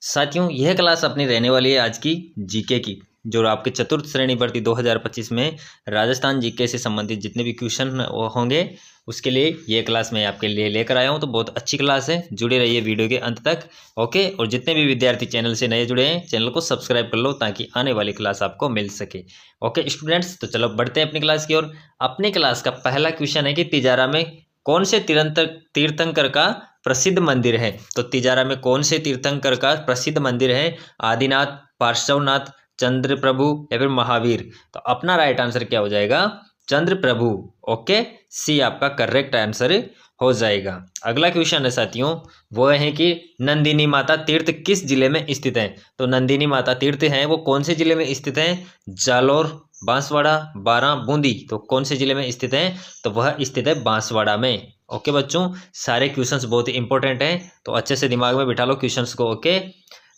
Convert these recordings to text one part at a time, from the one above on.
साथियों, यह क्लास अपनी रहने वाली है आज की जीके की, जो आपके चतुर्थ श्रेणी भर्ती 2025 में राजस्थान जीके से संबंधित जितने भी क्वेश्चन होंगे उसके लिए ये क्लास मैं आपके लिए लेकर आया हूं। तो बहुत अच्छी क्लास है, जुड़े रहिए वीडियो के अंत तक। ओके, और जितने भी विद्यार्थी चैनल से नए जुड़े हैं चैनल को सब्सक्राइब कर लो ताकि आने वाली क्लास आपको मिल सके। ओके स्टूडेंट्स, तो चलो बढ़ते हैं अपनी क्लास की ओर। अपनी क्लास का पहला क्वेश्चन है कि तिजारा में कौन से तीर्थंकर का प्रसिद्ध मंदिर है। तो तिजारा में कौन से तीर्थंकर का प्रसिद्ध मंदिर है? आदिनाथ, पार्श्वनाथ, चंद्र प्रभु या फिर महावीर। तो अपना राइट आंसर क्या हो जाएगा? चंद्र प्रभु। ओके, सी आपका करेक्ट आंसर हो जाएगा। अगला क्वेश्चन है साथियों, वो है कि नंदिनी माता तीर्थ किस जिले में स्थित है। तो नंदिनी माता तीर्थ है वो कौन से जिले में स्थित है? जालोर, बांसवाड़ा, बारां, बूंदी। तो कौन से जिले में स्थित है? तो वह स्थित है बांसवाड़ा में। ओके बच्चों, सारे क्वेश्चंस बहुत ही इंपॉर्टेंट हैं, तो अच्छे से दिमाग में बिठा लो क्वेश्चंस को। ओके,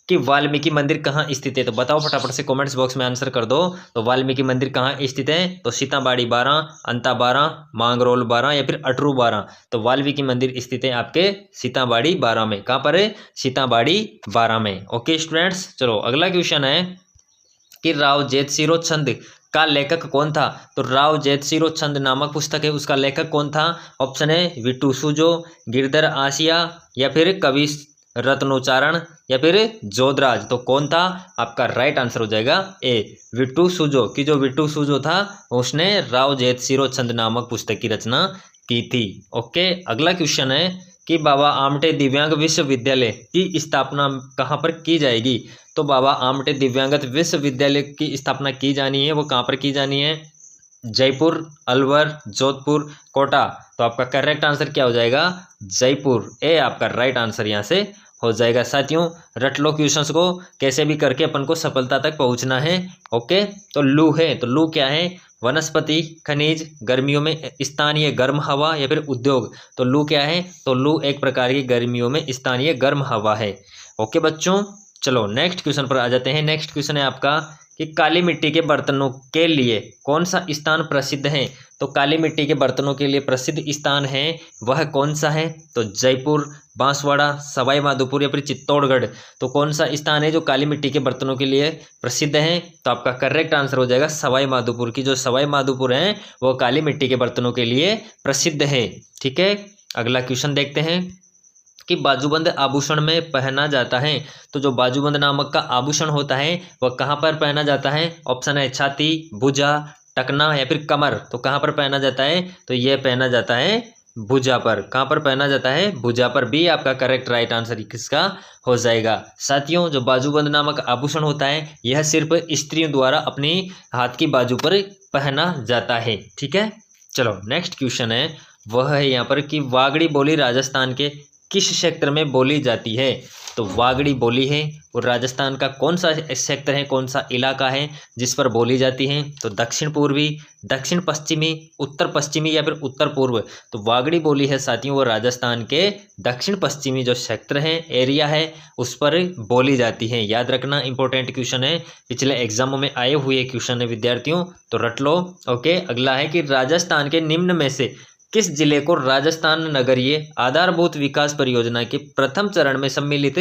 कि वाल्मीकि मंदिर कहाँ स्थित है? तो बताओ फटाफट से कमेंट्स बॉक्स में आंसर कर दो। तो वाल्मीकि मंदिर कहाँ स्थित है? तो सीताबाड़ी 12, अंता 12, मांगरोल 12 या फिर अटरू 12। तो वाल्मीकि मंदिर स्थित है आपके सीताबाड़ी 12 में। कहाँ पर है? सीताबाड़ी 12 में। ओके स्टूडेंट्स, चलो अगला क्वेश्चन है कि राव जेतसिरो छंद का लेखक कौन था। तो राव जेतसिरो छंद नामक पुस्तक है, उसका लेखक कौन था? ऑप्शन है विटू सुजो, गिरधर आसिया या फिर कवि रत्नोच्चारण या फिर जोधराज। तो कौन था? आपका राइट आंसर हो जाएगा ए, विटू सुजो। कि जो विटू सुजो था उसने राव जेतसिरो छंद नामक पुस्तक की रचना की थी। ओके, अगला क्वेश्चन है कि बाबा आमटे दिव्यांग विश्वविद्यालय की स्थापना कहाँ पर की जाएगी। तो बाबा आमटे दिव्यांगत विश्वविद्यालय की स्थापना की जानी है, वो कहाँ पर की जानी है? जयपुर, अलवर, जोधपुर, कोटा। तो आपका करेक्ट आंसर क्या हो जाएगा? जयपुर। ए आपका राइट आंसर यहाँ से हो जाएगा। साथियों, रट लो क्वेश्चंस को, कैसे भी करके अपन को सफलता तक पहुंचना है। ओके, तो लू है, तो लू क्या है? वनस्पति, खनिज, गर्मियों में स्थानीय गर्म हवा या फिर उद्योग। तो लू क्या है? तो लू एक प्रकार की गर्मियों में स्थानीय गर्म हवा है। ओके बच्चों, चलो नेक्स्ट क्वेश्चन पर आ जाते हैं। नेक्स्ट क्वेश्चन है आपका कि काली मिट्टी के बर्तनों के लिए कौन सा स्थान प्रसिद्ध है। तो काली मिट्टी के बर्तनों के लिए प्रसिद्ध स्थान है वह कौन सा है? तो जयपुर, बांसवाड़ा, सवाई माधोपुर या फिर चित्तौड़गढ़। तो कौन सा स्थान है जो काली मिट्टी के बर्तनों के लिए प्रसिद्ध है? तो आपका करेक्ट आंसर हो जाएगा सवाई माधोपुर। की जो सवाई माधोपुर है वो काली मिट्टी के बर्तनों के लिए प्रसिद्ध है। ठीक है, अगला क्वेश्चन देखते हैं कि बाजूबंद आभूषण में पहना जाता है। तो जो बाजूबंद नामक का आभूषण होता है वह कहाँ पर पहना जाता है? ऑप्शन है छाती, भुजा, टकना या फिर कमर। तो कहाँ पर पहना जाता है? तो यह पहना जाता है भुजा पर। कहाँ पर पहना जाता है? भुजा पर। भी आपका करेक्ट राइट आंसर किसका हो जाएगा? साथियों, जो बाजूबंद नामक आभूषण होता है यह सिर्फ स्त्रियों द्वारा अपनी हाथ की बाजू पर पहना जाता है। ठीक है, चलो नेक्स्ट क्वेश्चन है, वह है यहाँ पर कि वागड़ी बोली राजस्थान के किस क्षेत्र में बोली जाती है। तो वागड़ी बोली है और राजस्थान का कौन सा क्षेत्र है, कौन सा इलाका है जिस पर बोली जाती है? तो दक्षिण पूर्वी, दक्षिण पश्चिमी, उत्तर पश्चिमी या फिर उत्तर पूर्व। तो वागड़ी बोली है साथियों वो राजस्थान के दक्षिण पश्चिमी जो क्षेत्र है, एरिया है, उस पर बोली जाती है। याद रखना, इंपॉर्टेंट क्वेश्चन है, पिछले एग्जामों में आए हुए क्वेश्चन है विद्यार्थियों, तो रट लो। ओके, अगला है कि राजस्थान के निम्न में से किस जिले को राजस्थान नगरीय आधारभूत विकास परियोजना के प्रथम चरण में सम्मिलित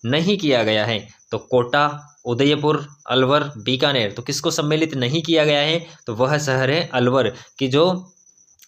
नहीं किया गया है। तो कोटा, उदयपुर, अलवर, बीकानेर। तो किसको सम्मिलित नहीं किया गया है? तो वह शहर है अलवर। की जो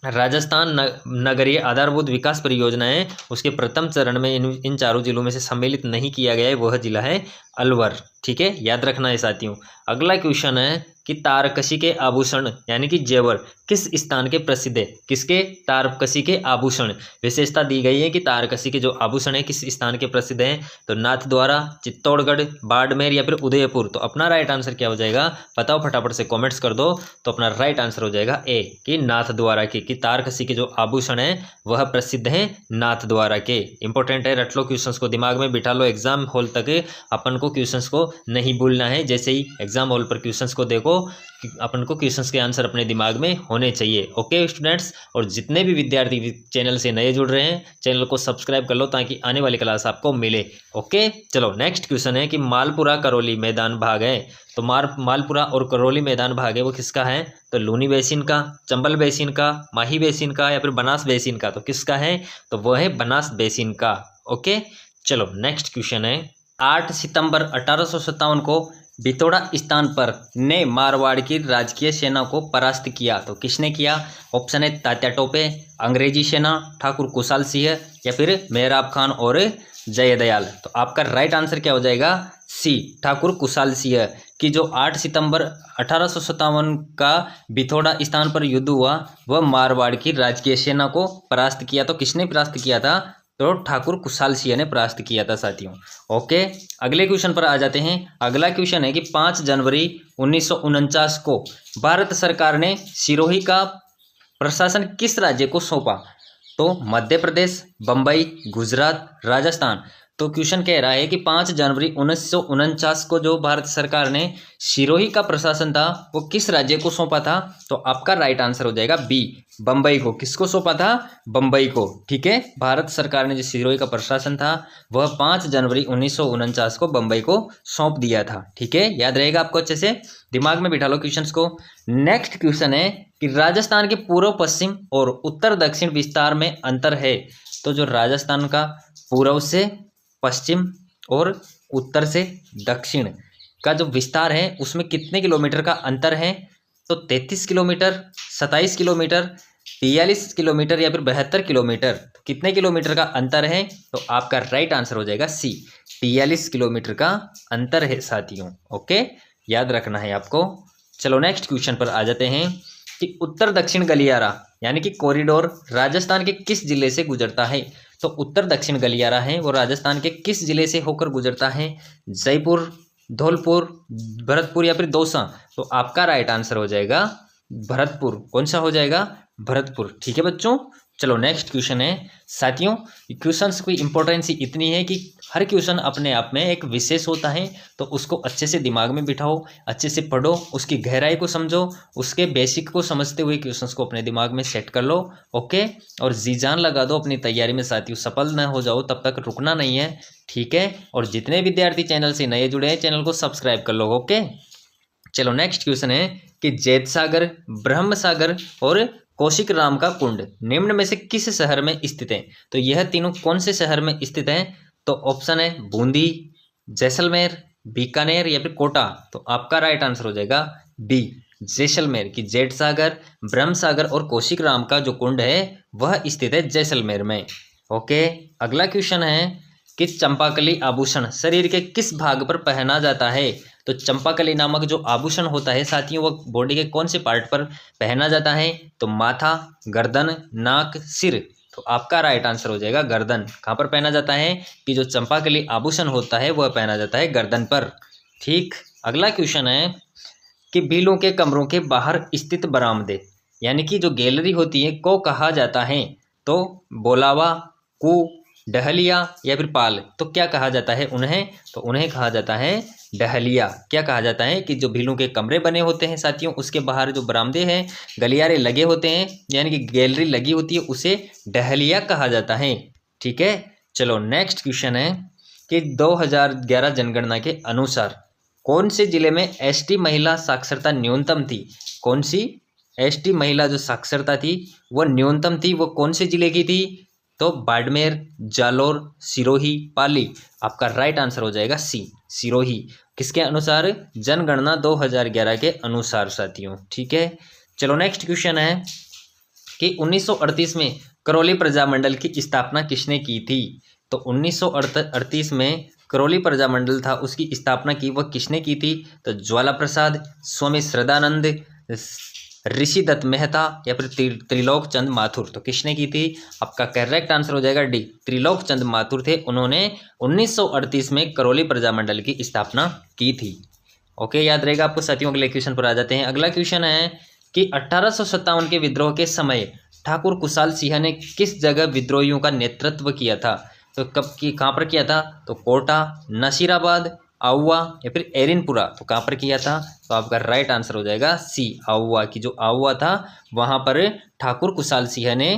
राजस्थान नगरीय आधारभूत विकास परियोजना है उसके प्रथम चरण में इन चारों जिलों में से सम्मिलित नहीं किया गया है, वह जिला है अलवर। ठीक है, याद रखना है साथियों। अगला क्वेश्चन है कि तारकसी के आभूषण यानी कि जेवर किस स्थान के प्रसिद्ध है। किसके? तारकसी के आभूषण। विशेषता दी गई है कि तारकसी के जो आभूषण है किस स्थान के प्रसिद्ध हैं। तो नाथद्वारा, चित्तौड़गढ़, बाड़मेर या फिर उदयपुर। तो अपना राइट आंसर क्या हो जाएगा? बताओ फटाफट से कमेंट्स कर दो। तो अपना राइट आंसर हो जाएगा ए, कि नाथद्वारा के। कि तारकसी के जो आभूषण है वह प्रसिद्ध है नाथद्वारा के। इंपॉर्टेंट है, रट लो क्वेश्चंस को, दिमाग में बिठा लो, एग्जाम हॉल तक अपन को क्वेश्चंस को नहीं भूलना है। जैसे ही एग्जाम हॉल पर क्वेश्चंस को देखो अपन को क्वेश्चंस के आंसर अपने दिमाग में होने चाहिए। ओके स्टूडेंट्स, और जितने भी विद्यार्थी चैनल से नए जुड़ रहे हैं चैनल को सब्सक्राइब कर लो ताकि आने वाली क्लास आपको मिले। ओके, चलो नेक्स्ट क्वेश्चन है कि मालपुरा करौली मैदान भाग है। तो मालपुरा और करौली मैदान भाग है वो किसका है? तो लूनी बेसिन का, चंबल बेसिन का, माही बेसिन का या फिर बनास बेसिन का। तो किसका है? तो वो है बनास बेसिन का। ओके, चलो नेक्स्ट क्वेश्चन है 8 सितंबर 1857 को बितौड़ा स्थान पर ने मारवाड़ की राजकीय सेना को परास्त किया। तो किसने किया? ऑप्शन है तात्या टोपे, अंग्रेजी सेना, ठाकुर कुशाल सिंह या फिर मेहराब खान और जयदयाल। तो आपका राइट आंसर क्या हो जाएगा? सी, ठाकुर कुशाल सिंह की जो 8 सितंबर 1857 का बिथोड़ा स्थान पर युद्ध हुआ वह मारवाड़ की राजकीय सेना को परास्त किया। तो किसने परास्त किया था? तो ठाकुर कुशाल सिंह ने परास्त किया था साथियों। ओके, अगले क्वेश्चन पर आ जाते हैं। अगला क्वेश्चन है कि 5 जनवरी 1949 को भारत सरकार ने सिरोही का प्रशासन किस राज्य को सौंपा? तो मध्य प्रदेश, बम्बई, गुजरात, राजस्थान। तो क्वेश्चन कह रहा है कि 5 जनवरी 1949 को जो भारत सरकार ने सिरोही का प्रशासन था वो किस राज्य को सौंपा था? तो आपका राइट आंसर हो जाएगा बी, बम्बई को। किसको सौंपा था? बम्बई को। ठीक है, भारत सरकार ने जो सिरोही का प्रशासन था वह 5 जनवरी 1949 को बम्बई को सौंप दिया था। ठीक है, याद रहेगा आपको, अच्छे से दिमाग में बिठा लो क्वेश्चंस को। नेक्स्ट क्वेश्चन है कि राजस्थान के पूर्व पश्चिम और उत्तर दक्षिण विस्तार में अंतर है। तो जो राजस्थान का पूर्व से पश्चिम और उत्तर से दक्षिण का जो विस्तार है उसमें कितने किलोमीटर का अंतर है? तो 33 किलोमीटर, 27 किलोमीटर, 43 किलोमीटर या फिर 72 किलोमीटर। तो कितने किलोमीटर का अंतर है? तो आपका राइट आंसर हो जाएगा सी, 43 किलोमीटर का अंतर है साथियों। ओके, याद रखना है आपको। चलो नेक्स्ट क्वेश्चन पर आ जाते हैं कि उत्तर दक्षिण गलियारा यानी कि कॉरिडोर राजस्थान के किस जिले से गुजरता है? तो उत्तर दक्षिण गलियारा है वो राजस्थान के किस जिले से होकर गुजरता है? जयपुर, धौलपुर, भरतपुर या फिर दौसा। तो आपका राइट आंसर हो जाएगा भरतपुर। कौन सा हो जाएगा? भरतपुर। ठीक है बच्चों, चलो नेक्स्ट क्वेश्चन है साथियों। क्वेश्चंस की इंपॉर्टेंस इतनी है कि हर क्वेश्चन अपने आप में एक विशेष होता है, तो उसको अच्छे से दिमाग में बिठाओ, अच्छे से पढ़ो, उसकी गहराई को समझो, उसके बेसिक को समझते हुए क्वेश्चंस को अपने दिमाग में सेट कर लो। ओके, और जी जान लगा दो अपनी तैयारी में साथियों। सफल न हो जाओ तब तक रुकना नहीं है। ठीक है, और जितने विद्यार्थी चैनल से नए जुड़े हैं चैनल को सब्सक्राइब कर लो। ओके, चलो नेक्स्ट क्वेश्चन है कि जैत सागर, ब्रह्म सागर और कौशिक राम का कुंड निम्न में से किस शहर में स्थित है? तो यह तीनों कौन से शहर में स्थित हैं? तो ऑप्शन है बूंदी, जैसलमेर, बीकानेर या फिर कोटा। तो आपका राइट आंसर हो जाएगा बी, जैसलमेर की जेठ सागर, ब्रह्म सागर और कौशिक राम का जो कुंड है वह स्थित है जैसलमेर में। ओके, अगला क्वेश्चन है कि चंपाकली आभूषण शरीर के किस भाग पर पहना जाता है? तो चंपाकली नामक जो आभूषण होता है साथियों वो बॉडी के कौन से पार्ट पर पहना जाता है? तो माथा, गर्दन, नाक, सिर। तो आपका राइट आंसर हो जाएगा गर्दन। कहाँ पर पहना जाता है? कि जो चंपाकली आभूषण होता है वह पहना जाता है गर्दन पर। ठीक, अगला क्वेश्चन है कि भीलों के कमरों के बाहर स्थित बरामदे यानी कि जो गैलरी होती है को कहा जाता है? तो बोलावा, कू, डहलिया या फिर पाल। तो क्या कहा जाता है उन्हें? तो उन्हें कहा जाता है डहलिया। क्या कहा जाता है? कि जो भीलों के कमरे बने होते हैं साथियों उसके बाहर जो बरामदे हैं, गलियारे लगे होते हैं यानी कि गैलरी लगी होती है, उसे डहलिया कहा जाता है। ठीक है, चलो नेक्स्ट क्वेश्चन है कि 2011 जनगणना के अनुसार कौन से जिले में एसटी महिला साक्षरता न्यूनतम थी? कौन सी एसटी महिला जो साक्षरता थी वह न्यूनतम थी, वो कौन से जिले की थी? तो बाड़मेर, जालोर, सिरोही, पाली। आपका राइट आंसर हो जाएगा सी, सिरोही। किसके अनुसार? जनगणना 2011 के अनुसार साथियों। ठीक है, चलो नेक्स्ट क्वेश्चन है कि 1938 में करौली प्रजामंडल की स्थापना किसने की थी? तो 1938 में करौली प्रजामंडल था उसकी स्थापना की वह किसने की थी? तो ज्वाला प्रसाद, स्वामी श्रद्धानंद, ऋषि दत्त मेहता या फिर त्रिलोक चंद माथुर। तो किसने की थी? आपका करेक्ट आंसर हो जाएगा डी, त्रिलोक चंद माथुर थे। उन्होंने 1938 में करौली प्रजामंडल की स्थापना की थी। ओके, याद रहेगा आपको साथियों। अगले क्वेश्चन पर आ जाते हैं। अगला क्वेश्चन है कि 1857 के विद्रोह के समय ठाकुर कुशाल सिंह ने किस जगह विद्रोहियों का नेतृत्व किया था? तो कहाँ पर किया था? तो कोटा, नसीराबाद, आउवा या फिर एरिनपुरा। तो कहाँ पर किया था? तो आपका राइट आंसर हो जाएगा सी, आउवा की जो आउवा था वहां पर ठाकुर कुशाल सिंह ने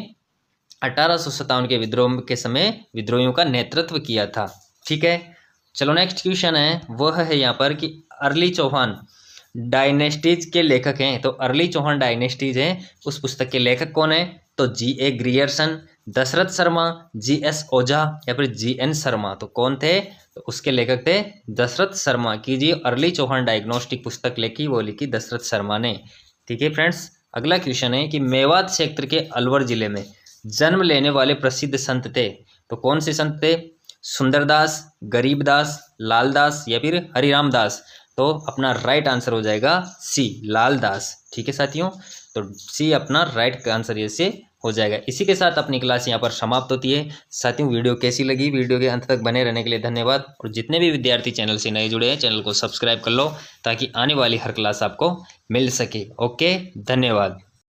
1857 के विद्रोह के समय विद्रोहियों का नेतृत्व किया था। ठीक है, चलो नेक्स्ट क्वेश्चन है वह है यहाँ पर कि अर्ली चौहान डायनेस्टीज के लेखक हैं। तो अर्ली चौहान डायनेस्टीज हैं उस पुस्तक के लेखक कौन है? तो G.A. Grierson, Dasharath Sharma, G.S. ओझा या फिर G.N. शर्मा। तो कौन थे? तो उसके लेखक थे दशरथ शर्मा की जी अर्ली चौहान डायग्नोस्टिक पुस्तक लिखी, वो लिखी दशरथ शर्मा ने। ठीक है फ्रेंड्स, अगला क्वेश्चन है कि मेवात क्षेत्र के अलवर जिले में जन्म लेने वाले प्रसिद्ध संत थे, तो कौन से संत थे? सुंदरदास, गरीबदास, लालदास या फिर हरिराम दास। तो अपना राइट आंसर हो जाएगा सी, लालदास। ठीक है साथियों, तो सी अपना राइट आंसर ये से हो जाएगा। इसी के साथ अपनी क्लास यहाँ पर समाप्त होती है। साथियों, वीडियो कैसी लगी? वीडियो के अंत तक बने रहने के लिए धन्यवाद। और जितने भी विद्यार्थी चैनल से नए जुड़े हैं, चैनल को सब्सक्राइब कर लो ताकि आने वाली हर क्लास आपको मिल सके। ओके, धन्यवाद।